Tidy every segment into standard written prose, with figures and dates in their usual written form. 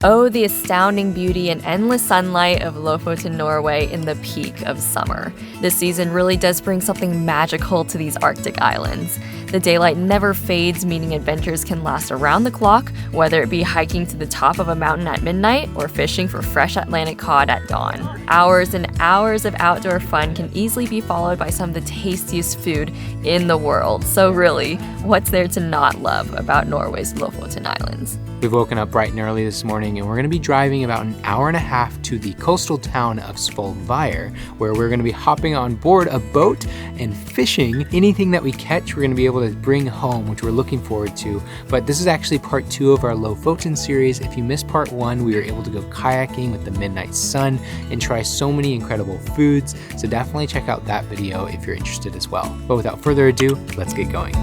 Oh, the astounding beauty and endless sunlight of Lofoten, Norway in the peak of summer. This season really does bring something magical to these Arctic islands. The daylight never fades, meaning adventures can last around the clock, whether it be hiking to the top of a mountain at midnight or fishing for fresh Atlantic cod at dawn. Hours and hours of outdoor fun can easily be followed by some of the tastiest food in the world. So really, what's there to not love about Norway's Lofoten Islands? We've woken up bright and early this morning and we're going to be driving about an hour and a half to the coastal town of Svolvær, where we're going to be hopping on board a boat and fishing. Anything that we catch, we're going to be able to bring home, which we're looking forward to. But this is actually part 2 of our Lofoten series. If you missed part 1, we were able to go kayaking with the midnight sun and try so many incredible foods. So definitely check out that video if you're interested as well. But without further ado, let's get going.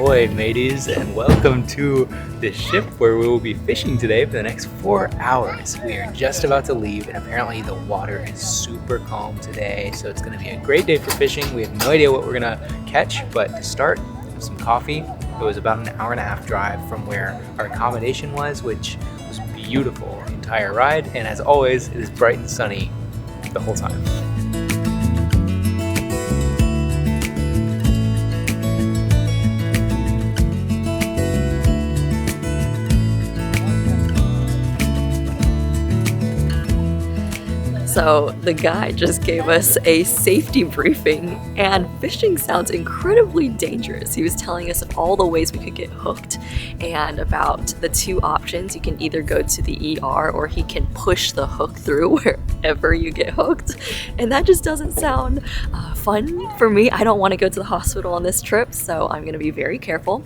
Ahoy mateys, and welcome to the ship where we will be fishing today for the next 4 hours. We are just about to leave and apparently the water is super calm today, so it's going to be a great day for fishing. We have no idea what we're going to catch, but to start, have some coffee. It was about an hour and a half drive from where our accommodation was, which was beautiful the entire ride, and as always, it is bright and sunny the whole time. So the guy just gave us a safety briefing, and fishing sounds incredibly dangerous. He was telling us of all the ways we could get hooked and about the 2 options. You can either go to the ER or he can push the hook through wherever you get hooked. And that just doesn't sound fun for me. I don't want to go to the hospital on this trip, so I'm going to be very careful.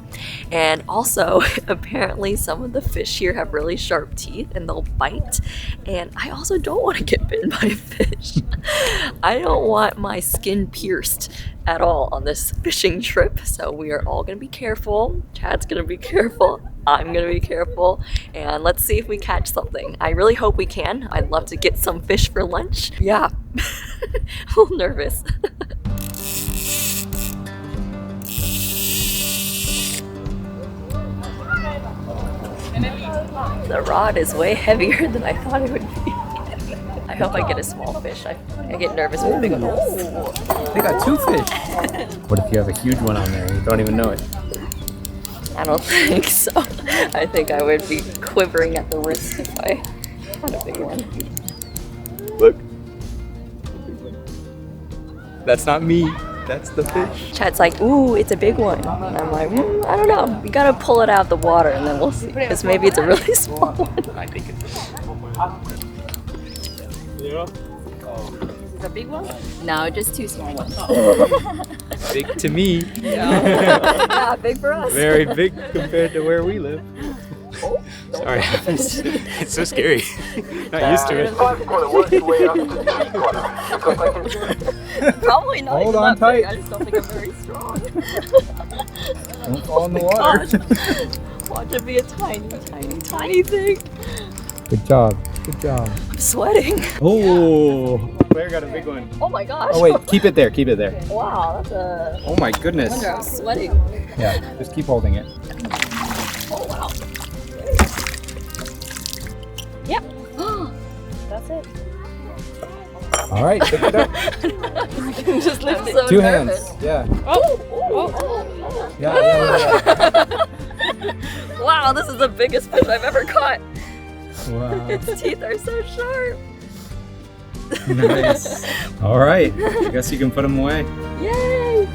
And also, apparently some of the fish here have really sharp teeth and they'll bite. And I also don't want to get bitten by a fish. I don't want my skin pierced at all on this fishing trip, so we are all gonna be careful. Chad's gonna be careful, I'm gonna be careful, and let's see if we catch something. I really hope we can. I'd love to get some fish for lunch. Yeah, a little nervous. The rod is way heavier than I thought it would be. I hope I get a small fish. I get nervous with big ones. Oh. They got 2 fish. What if you have a huge one on there and you don't even know it? I don't think so. I think I would be quivering at the wrist if I had a big one. Look. That's not me. That's the fish. Chad's like, ooh, it's a big one. And I'm like, I don't know. We gotta pull it out of the water and then we'll see. Because maybe it's a really small one. I think it's a big one? No, just 2 small ones. big to me. Yeah, big for us. Very big compared to where we live. Sorry, it's so scary. Not used to it. Probably not. Hold on tight. Big. I just don't think I'm very strong. Don't fall in the water. Watch it be a tiny, tiny, tiny thing. Good job. Good job. I'm sweating. Oh, Claire got a big one. Oh my gosh. Oh wait, keep it there. Keep it there. Wow, that's a. Oh my goodness. I wonder, I'm sweating. Yeah, just keep holding it. Oh wow. Yep. That's it. All right, pick it up. I can just lift it. So 2 nervous. hands. Yeah. Oh. Yeah. Wow, this is the biggest fish I've ever caught. Wow. Its teeth are so sharp. Nice. All right. I guess you can put them away. Yay!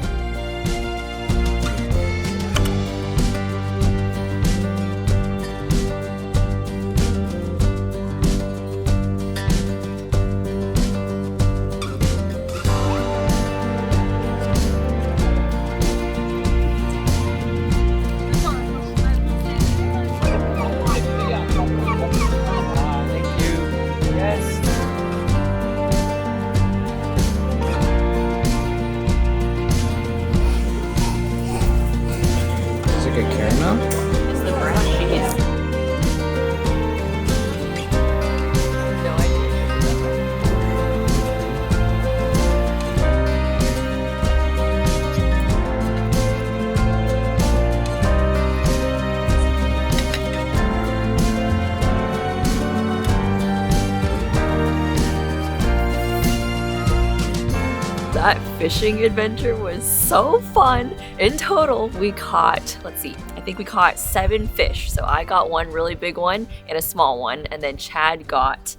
That fishing adventure was so fun. In total, we caught, let's see, I think we caught 7 fish. So I got one really big one and a small one, and then Chad got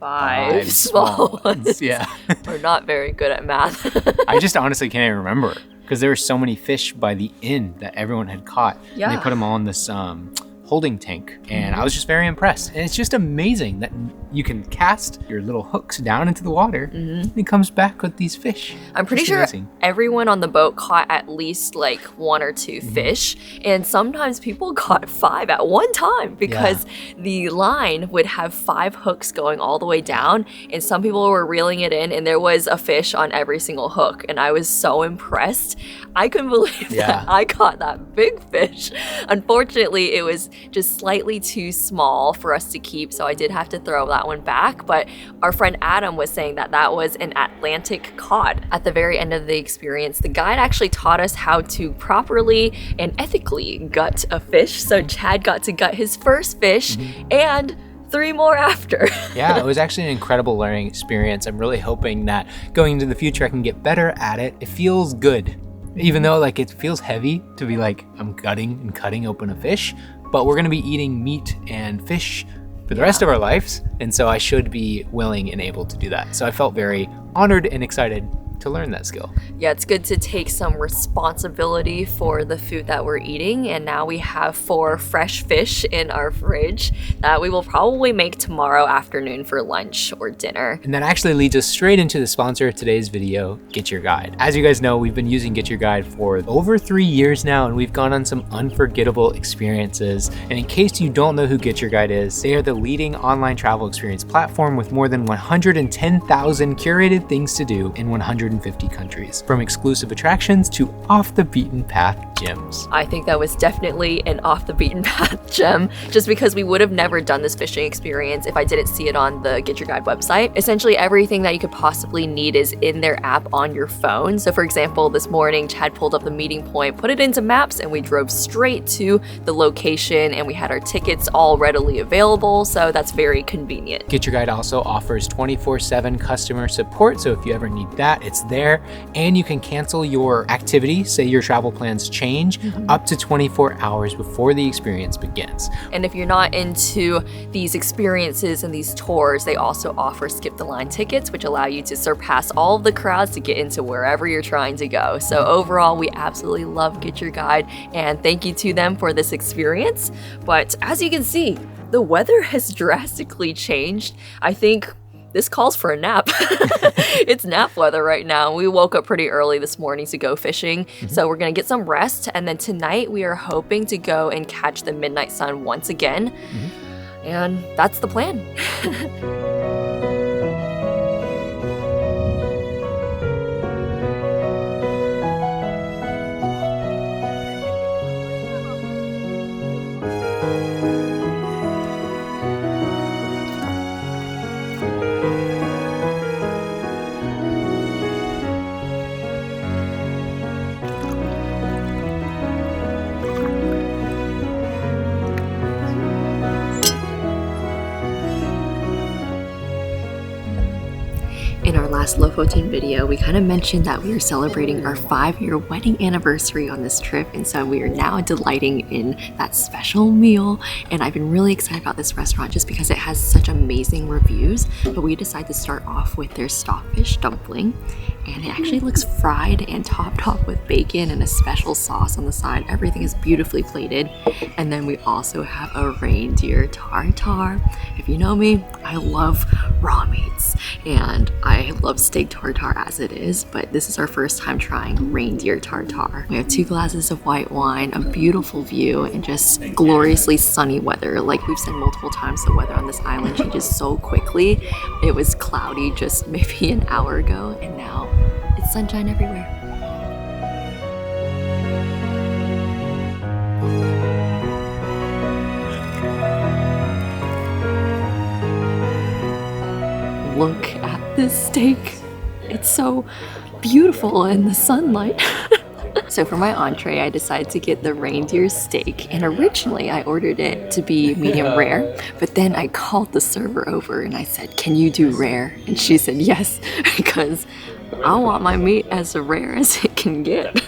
5 small ones. Yeah. We're not very good at math. I just honestly can't even remember because there were so many fish by the end that everyone had caught. Yeah. And they put them all in this holding tank, and I was just very impressed. And it's just amazing that you can cast your little hooks down into the water and it comes back with these fish. I'm pretty Just sure amazing. everyone on the boat caught at least like 1 or 2 fish, and sometimes people caught 5 at one time because the line would have 5 hooks going all the way down, and some people were reeling it in, and there was a fish on every single hook, and I was so impressed. I couldn't believe that I caught that big fish. Unfortunately, it was just slightly too small for us to keep, so I did have to throw that one back. But our friend Adam was saying that that was an Atlantic cod. At the very end of the experience, the guide actually taught us how to properly and ethically gut a fish. So Chad got to gut his first fish and 3 more after. Yeah, it was actually an incredible learning experience. I'm really hoping that going into the future I can get better at it. It feels good, even though like it feels heavy to be like I'm gutting and cutting open a fish, but we're gonna be eating meat and fish for the rest of our lives, and so I should be willing and able to do that. So I felt very honored and excited to learn that skill. Yeah, it's good to take some responsibility for the food that we're eating, and now we have 4 fresh fish in our fridge that we will probably make tomorrow afternoon for lunch or dinner. And that actually leads us straight into the sponsor of today's video, Get Your Guide. As you guys know, we've been using Get Your Guide for over 3 years now, and we've gone on some unforgettable experiences. And in case you don't know who Get Your Guide is, they are the leading online travel experience platform with more than 110,000 curated things to do in 150 countries, from exclusive attractions to off the beaten path gems. I think that was definitely an off the beaten path gem, just because we would have never done this fishing experience if I didn't see it on the Get Your Guide website. Essentially everything that you could possibly need is in their app on your phone. So for example, this morning Chad pulled up the meeting point, put it into maps, and we drove straight to the location, and we had our tickets all readily available, so that's very convenient. Get Your Guide also offers 24/7 customer support, so if you ever need that, it's there. And you can cancel your activity, say your travel plans change, up to 24 hours before the experience begins. And if you're not into these experiences and these tours, they also offer skip the line tickets, which allow you to surpass all of the crowds to get into wherever you're trying to go. So overall, we absolutely love Get Your Guide, and thank you to them for this experience. But as you can see, the weather has drastically changed. I think this calls for a nap. It's nap weather right now. We woke up pretty early this morning to go fishing, so we're gonna get some rest, and then tonight we are hoping to go and catch the midnight sun once again, and that's the plan. In our last Lofoten video, we kind of mentioned that we are celebrating our 5-year wedding anniversary on this trip, and so we are now delighting in that special meal. And I've been really excited about this restaurant just because it has such amazing reviews. But we decided to start off with their stockfish dumpling, and it actually looks fried and topped off with bacon and a special sauce on the side. Everything is beautifully plated. And then we also have a reindeer tartare. If you know me, I love raw meats, and I love steak tartare as it is, but this is our first time trying reindeer tartare. We have 2 glasses of white wine, a beautiful view, and just gloriously sunny weather. Like we've said multiple times, the weather on this island changes so quickly. It was cloudy just maybe an hour ago, and now it's sunshine everywhere. Look at this steak. It's so beautiful in the sunlight. So for my entree, I decided to get the reindeer steak, and originally I ordered it to be medium rare, but then I called the server over and I said, "Can you do rare?" And she said yes, because I want my meat as rare as it can get.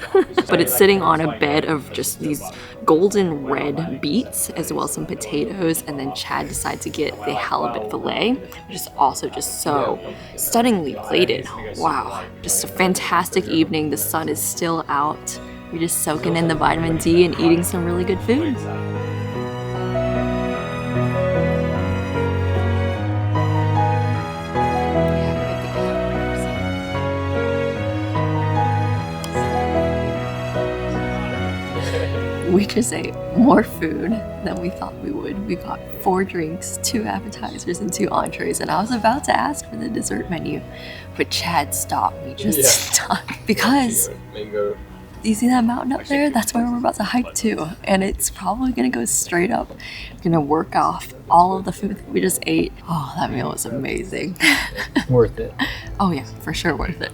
But it's sitting on a bed of just these golden red beets, as well as some potatoes, and then Chad decided to get the halibut fillet, which is also just so stunningly plated. Wow, just a fantastic evening. The sun is still out. We're just soaking in the vitamin D and eating some really good food. We just ate more food than we thought we would. We got 4 drinks, 2 appetizers, and 2 entrees, and I was about to ask for the dessert menu, but Chad stopped me just in time. Because, do you see that mountain up there? That's where we're about to hike to, and it's probably gonna go straight up. We're gonna work off all of the food that we just ate. Oh, that meal was amazing. Worth it. Oh yeah, for sure worth it.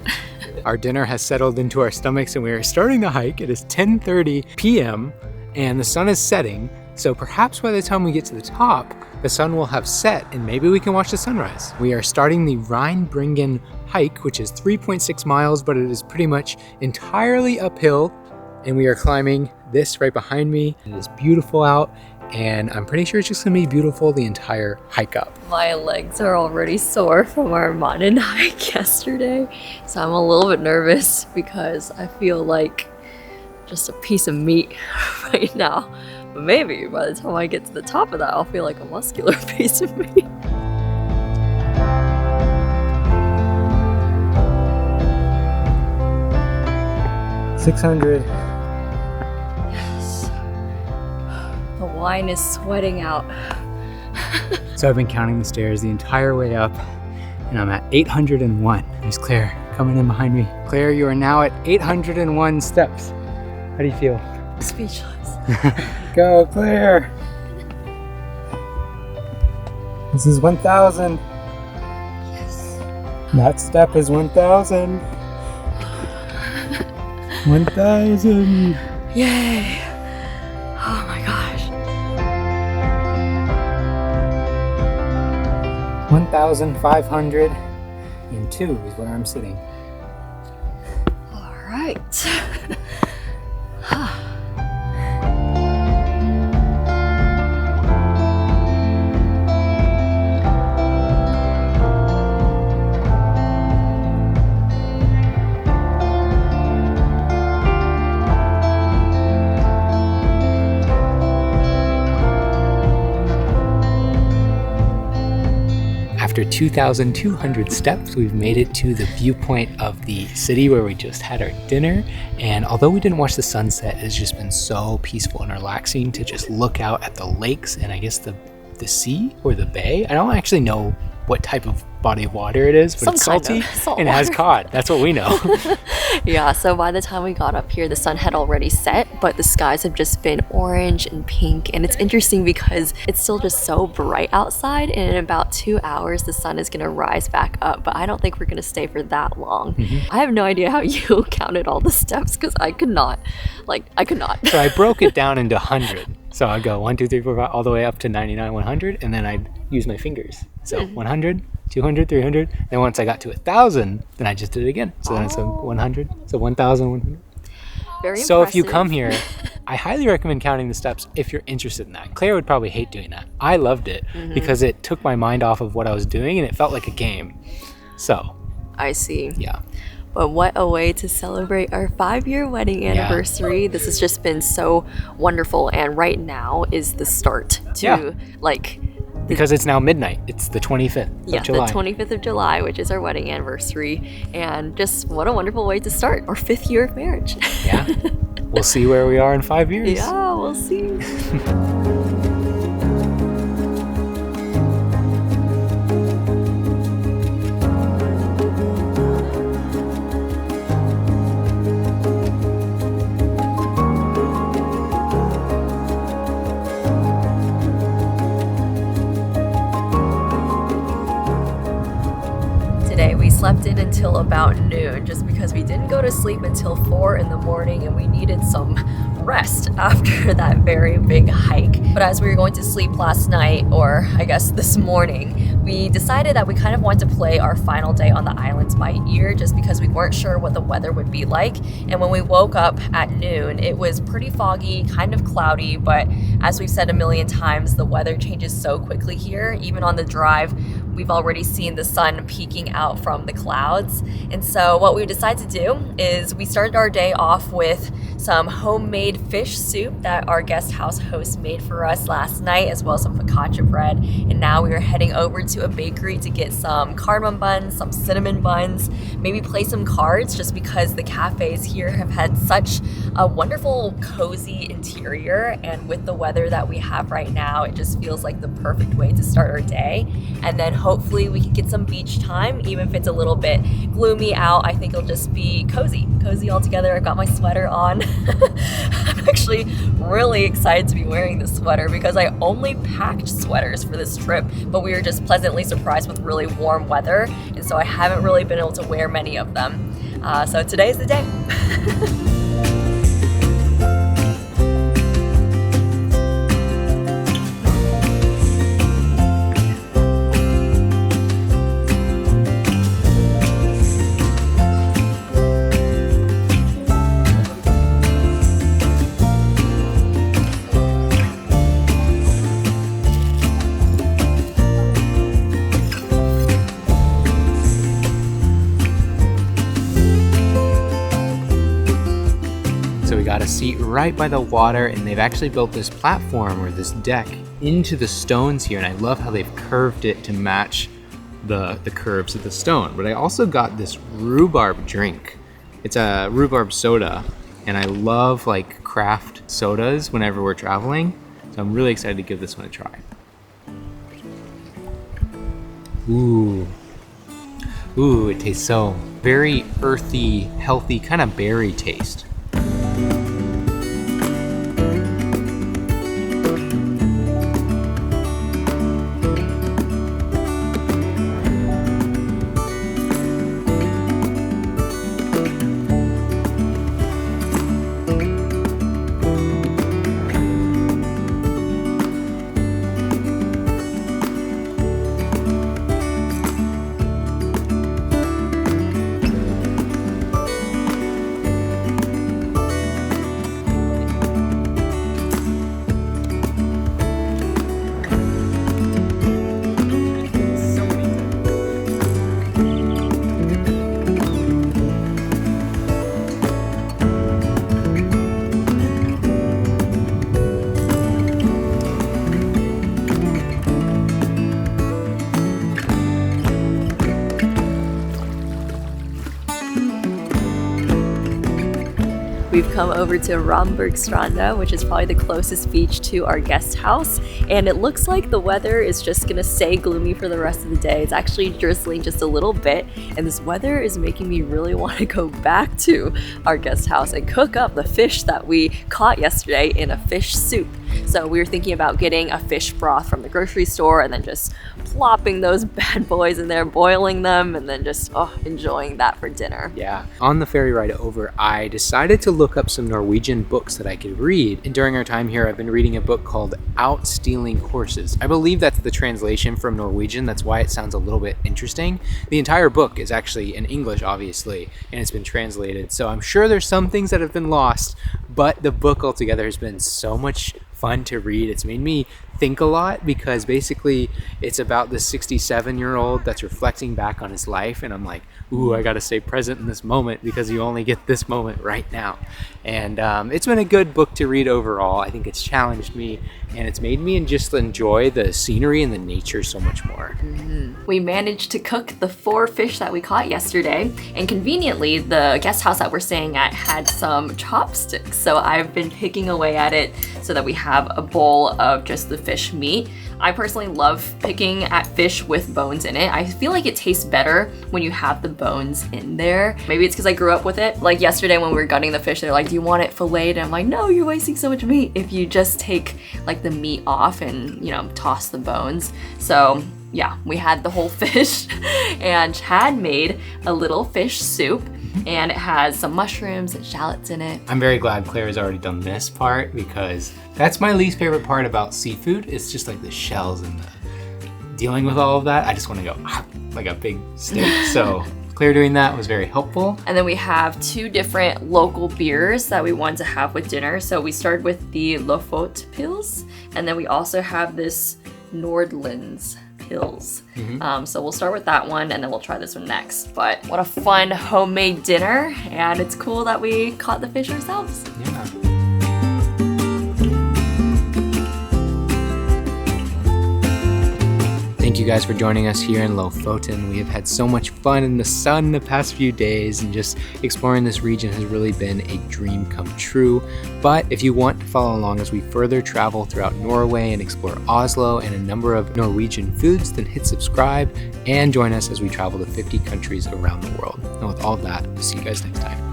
Our dinner has settled into our stomachs and we are starting the hike. It is 10:30 p.m. and the sun is setting. So perhaps by the time we get to the top, the sun will have set and maybe we can watch the sunrise. We are starting the Rheinbringen hike, which is 3.6 miles, but it is pretty much entirely uphill. And we are climbing this right behind me. It is beautiful out. And I'm pretty sure it's just gonna be beautiful the entire hike up. My legs are already sore from our mountain hike yesterday, so I'm a little bit nervous because I feel like just a piece of meat right now. But maybe by the time I get to the top of that, I'll feel like a muscular piece of meat. $600. The wine is sweating out. So I've been counting the stairs the entire way up and I'm at 801. There's Claire coming in behind me. Claire, you are now at 801 steps. How do you feel? Speechless. Go, Claire. This is 1,000. Yes. That step is 1,000. 1,000. Yay. Oh my gosh. 1,502 is where I'm sitting. All right. After 2,200 steps, we've made it to the viewpoint of the city where we just had our dinner. And although we didn't watch the sunset, it's just been so peaceful and relaxing to just look out at the lakes and I guess the sea or the bay. I don't actually know what type of body of water it is, but it's salty and it has cod. That's what we know. Yeah, so by the time we got up here, the sun had already set, but the skies have just been orange and pink. And it's interesting because it's still just so bright outside. And in about 2 hours, the sun is gonna rise back up, but I don't think we're gonna stay for that long. I have no idea how you counted all the steps because I could not. So I broke it down into 100. So I'd go 1, 2, 3, 4, 5, all the way up to 99, 100, and then I'd use my fingers. So 100, 200, 300, and once I got to 1,000, then I just did it again. So then it's 100, so 1,100. Very So if you impressive. come here, I highly recommend counting the steps if you're interested in that. Claire would probably hate doing that. I loved it because it took my mind off of what I was doing and it felt like a game. So, I see. yeah. But what a way to celebrate our 5-year wedding anniversary. This has just been so wonderful. And right now is the start to Because it's now midnight. It's the 25th of July. the 25th of July, which is our wedding anniversary. And just what a wonderful way to start our 5th year of marriage. Yeah. We'll see where we are in 5 years. Yeah, we'll see. Today we slept in until about noon just because we didn't go to sleep until 4 in the morning and we needed some rest after that very big hike. But as we were going to sleep last night, or I guess this morning, We decided that we kind of wanted to play our final day on the islands by ear just because we weren't sure what the weather would be like. And when we woke up at noon, it was pretty foggy, kind of cloudy, but as we've said a million times, the weather changes so quickly here. Even on the drive, we've already seen the sun peeking out from the clouds. And so what we decided to do is we started our day off with some homemade fish soup that our guest house host made for us last night, as well as some focaccia bread. And now we are heading over to a bakery to get some cardamom buns, some cinnamon buns, maybe play some cards, just because the cafes here have had such a wonderful, cozy interior. And with the weather that we have right now, it just feels like the perfect way to start our day. And then hopefully we can get some beach time, even if it's a little bit gloomy out. I think it'll just be cozy all together. I've got my sweater on. I'm actually really excited to be wearing this sweater because I only packed sweaters for this trip, but we were just pleasantly surprised with really warm weather, and so I haven't really been able to wear many of them. So today's the day. Got a seat right by the water, and they've actually built this platform or this deck into the stones here, and I love how they've curved it to match the curves of the stone. But I also got this rhubarb drink. It's a rhubarb soda, and I love like craft sodas whenever we're traveling, so I'm really excited to give this one a try. Ooh, it tastes so very earthy, healthy, kind of berry taste. We've come over to Rombergstranda, which is probably the closest beach to our guest house, and it looks like the weather is just gonna stay gloomy for the rest of the day. It's actually drizzling just a little bit, and this weather is making me really want to go back to our guest house and cook up the fish that we caught yesterday in a fish soup. So we were thinking about getting a fish broth from the grocery store and then just plopping those bad boys in there, boiling them, and then just enjoying that for dinner. Yeah. On the ferry ride over, I decided to look up some Norwegian books that I could read. And during our time here, I've been reading a book called Out Stealing Horses. I believe that's the translation from Norwegian. That's why it sounds a little bit interesting. The entire book is actually in English, obviously, and it's been translated. So I'm sure there's some things that have been lost, but the book altogether has been so much fun to read. It's made me think a lot because basically it's about this 67-year-old that's reflecting back on his life, and I'm like, ooh, I gotta stay present in this moment because you only get this moment right now. And it's been a good book to read overall. I think it's challenged me and it's made me just enjoy the scenery and the nature so much more. We managed to cook the 4 fish that we caught yesterday, and conveniently the guest house that we're staying at had some chopsticks, so I've been picking away at it so that we have a bowl of just the fish meat. I personally love picking at fish with bones in it. I feel like it tastes better when you have the bones in there. Maybe it's because I grew up with it. Like yesterday when we were gutting the fish, they're like, do you want it filleted? And I'm like, no, you're wasting so much meat if you just take like the meat off and, you know, toss the bones. So yeah, we had the whole fish, and Chad made a little fish soup, and it has some mushrooms and shallots in it. I'm very glad Claire has already done this part because that's my least favorite part about seafood. It's just like the shells and dealing with all of that, I just want to go like a big steak. So Claire doing that was very helpful. And then we have 2 different local beers that we wanted to have with dinner. So we started with the Lofoten Pils, and then we also have this Nordlands Pils. So we'll start with that one and then we'll try this one next. But what a fun homemade dinner, and it's cool that we caught the fish ourselves. Yeah. Thank you guys for joining us here in Lofoten. We have had so much fun in the sun the past few days, and just exploring this region has really been a dream come true. But if you want to follow along as we further travel throughout Norway and explore Oslo and a number of Norwegian foods, then hit subscribe and join us as we travel to 50 countries around the world. And with all that, we'll see you guys next time.